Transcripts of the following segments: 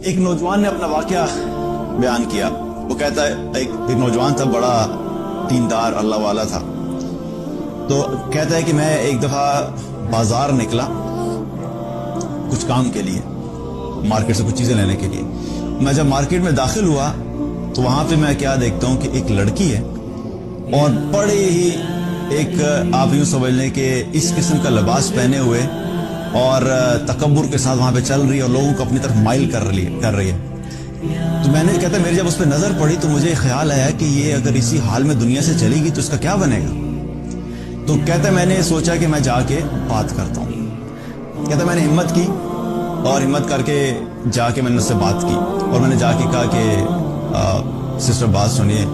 ایک نوجوان نے اپنا واقعہ بیان کیا. وہ کہتا ہے ایک نوجوان تھا, بڑا دیندار اللہ والا تھا. تو کہتا ہے کہ میں ایک دفعہ بازار نکلا کچھ کام کے لیے, مارکیٹ سے کچھ چیزیں لینے کے لیے. میں جب مارکیٹ میں داخل ہوا تو وہاں پہ میں کیا دیکھتا ہوں کہ ایک لڑکی ہے اور بڑے ہی ایک آپ یوں سمجھ لیں کہ اس قسم کا لباس پہنے ہوئے اور تکبر کے ساتھ وہاں پہ چل رہی ہے اور لوگوں کو اپنی طرف مائل کر رہی ہے. تو میں نے کہتا میری جب اس پہ نظر پڑی تو مجھے خیال آیا کہ یہ اگر اسی حال میں دنیا سے چلے گی تو اس کا کیا بنے گا. تو کہتا میں نے سوچا کہ میں جا کے بات کرتا ہوں. کہتا میں نے ہمت کی اور ہمت کر کے جا کے میں نے اس سے بات کی اور میں نے جا کے کہا کہ سسٹر بات سنیے,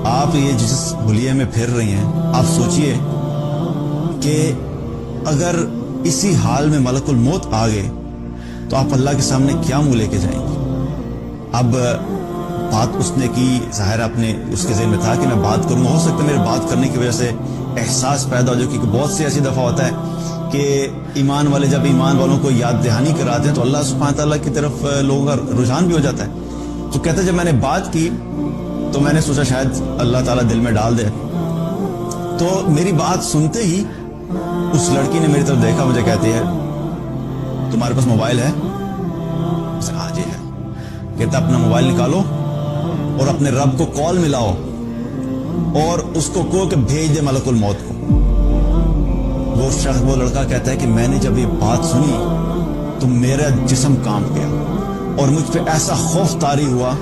آپ یہ جس بھلیے میں پھر رہی ہیں, آپ سوچئے کہ اگر اسی حال میں ملک الموت آ گئے تو آپ اللہ کے سامنے کیا منہ لے کے جائیں گے. اب بات اس نے کی, ظاہر اپنے اس کے ذہن میں تھا کہ میں بات کروں گا, ہو سکتا ہے میرے بات کرنے کی وجہ سے احساس پیدا ہو جائے, کیونکہ بہت سی ایسی دفعہ ہوتا ہے کہ ایمان والے جب ایمان والوں کو یاد دہانی کراتے ہیں تو اللہ سبحانہ تعالیٰ کی طرف لوگوں کا رجحان بھی ہو جاتا ہے. تو کہتے جب میں نے بات کی تو میں نے سوچا شاید اللہ تعالیٰ دل میں ڈال دے. تو میری بات سنتے ہی اس لڑکی نے میری طرف دیکھا, مجھے کہتی ہے تمہارے پاس موبائل ہے؟ ہاں جی ہے. کہتا اپنا موبائل نکالو اور اپنے رب کو کال ملاؤ اور اس کو کہو کہ بھیج دے ملک الموت کو. وہ لڑکا کہتا ہے کہ میں نے جب یہ بات سنی تو میرا جسم کانپ گیا اور مجھ پہ ایسا خوف طاری ہوا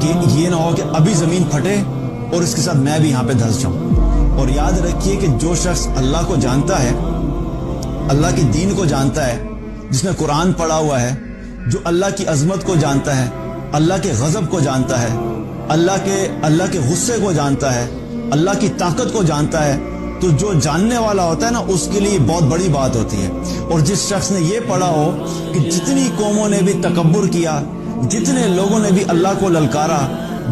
کہ یہ نہ ہو کہ ابھی زمین پھٹے اور اس کے ساتھ میں بھی یہاں پہ دھنس جاؤں. اور یاد رکھیے کہ جو شخص اللہ کو جانتا ہے, اللہ کی دین کو جانتا ہے, جس نے قرآن پڑھا ہوا ہے, جو اللہ کی عظمت کو جانتا ہے, اللہ کے غضب کو جانتا ہے, اللہ کے غصے کو جانتا ہے, اللہ کی طاقت کو جانتا ہے, تو جو جاننے والا ہوتا ہے نا اس کے لیے بہت بڑی بات ہوتی ہے. اور جس شخص نے یہ پڑھا ہو کہ جتنی قوموں نے بھی تکبر کیا, جتنے لوگوں نے بھی اللہ کو للکارا,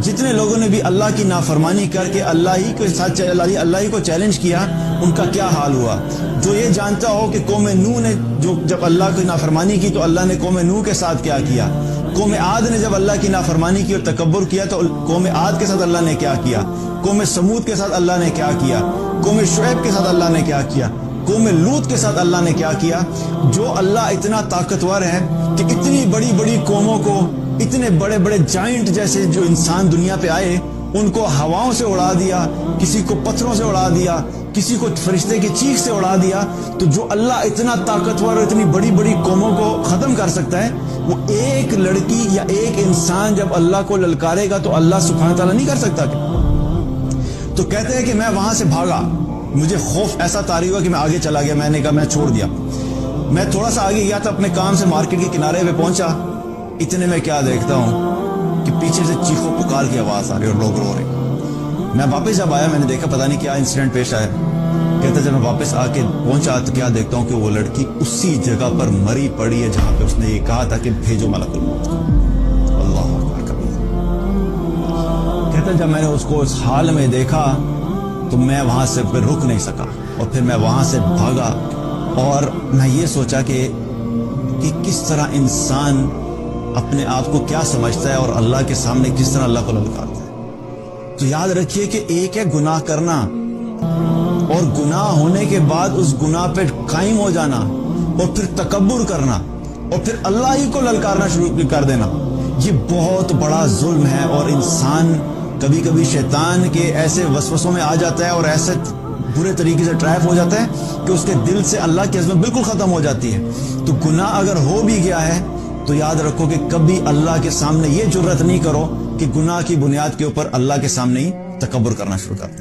جتنے لوگوں نے بھی اللہ کی نافرمانی کر کے اللہ ہی کو چیلنج کیا, ان کا کیا حال ہوا. جو یہ جانتا ہو کہ قوم نوح نے جب اللہ کی نافرمانی کی تو اللہ نے قوم نوح کے ساتھ کیا کیا, قوم عاد نے جب اللہ کی نافرمانی کی اور تکبر کیا تو قوم عاد کے ساتھ اللہ نے کیا کیا, قوم سمود کے ساتھ اللہ نے کیا کیا, قوم شعیب کے ساتھ اللہ نے کیا کیا, قوم لوط کے ساتھ اللہ نے کیا کیا. جو اللہ اتنا طاقتور ہے کہ اتنی بڑی بڑی قوموں کو, اتنے بڑے بڑے جائنٹ جیسے جو انسان دنیا پہ آئے ان کو ہواؤں سے اڑا دیا, کسی کو پتھروں سے اڑا دیا, کسی کو فرشتے کی چیخ سے اڑا دیا. تو جو اللہ اتنا طاقتور اور اتنی بڑی بڑی قوموں کو ختم کر سکتا ہے, وہ ایک لڑکی یا ایک انسان جب اللہ کو للکارے گا تو اللہ سبحانہ تعالیٰ نہیں کر سکتا. تو کہتے ہیں کہ میں وہاں سے بھاگا, مجھے خوف ایسا طاری ہوا کہ میں آگے چلا گیا. میں نے کہا میں چھوڑ دیا. میں تھوڑا سا آگے گیا تو اپنے کام سے مارکیٹ کے کنارے پہ پہنچا. اتنے میں کیا دیکھتا ہوں کہ پیچھے سے چیخو پکار کی آواز آ رہی اور لوگ رو رہے. میں واپس جب آیا میں نے دیکھا پتہ نہیں کیا انسیڈنٹ پیش آیا. کہتا جب میں واپس آ کے پہنچا تو کیا دیکھتا ہوں کہ وہ لڑکی اسی جگہ پر مری پڑی ہے جہاں پہ اس نے یہ کہا تھا کہ بھیجو ملک الموت. اللہ اکبر کبیر. کہتا جب میں نے اس کو اس حال میں دیکھا تو میں وہاں سے پھر رک نہیں سکا اور پھر میں وہاں سے بھاگا. اور میں یہ سوچا کہ کس طرح انسان اپنے آپ کو کیا سمجھتا ہے اور اللہ کے سامنے کس طرح اللہ کو للکارتا ہے. تو یاد رکھیے کہ ایک ہے گناہ کرنا اور گناہ ہونے کے بعد اس گناہ پہ قائم ہو جانا اور پھر تکبر کرنا اور پھر اللہ ہی کو للکارنا شروع کر دینا. یہ بہت بڑا ظلم ہے اور انسان کبھی کبھی شیطان کے ایسے وسوسوں میں آ جاتا ہے اور ایسے برے طریقے سے ٹریپ ہو جاتا ہے کہ اس کے دل سے اللہ کی عظمت بالکل ختم ہو جاتی ہے. تو گناہ اگر ہو بھی گیا ہے تو یاد رکھو کہ کبھی اللہ کے سامنے یہ جرت نہیں کرو کہ گناہ کی بنیاد کے اوپر اللہ کے سامنے ہی تکبر کرنا شروع کر دو.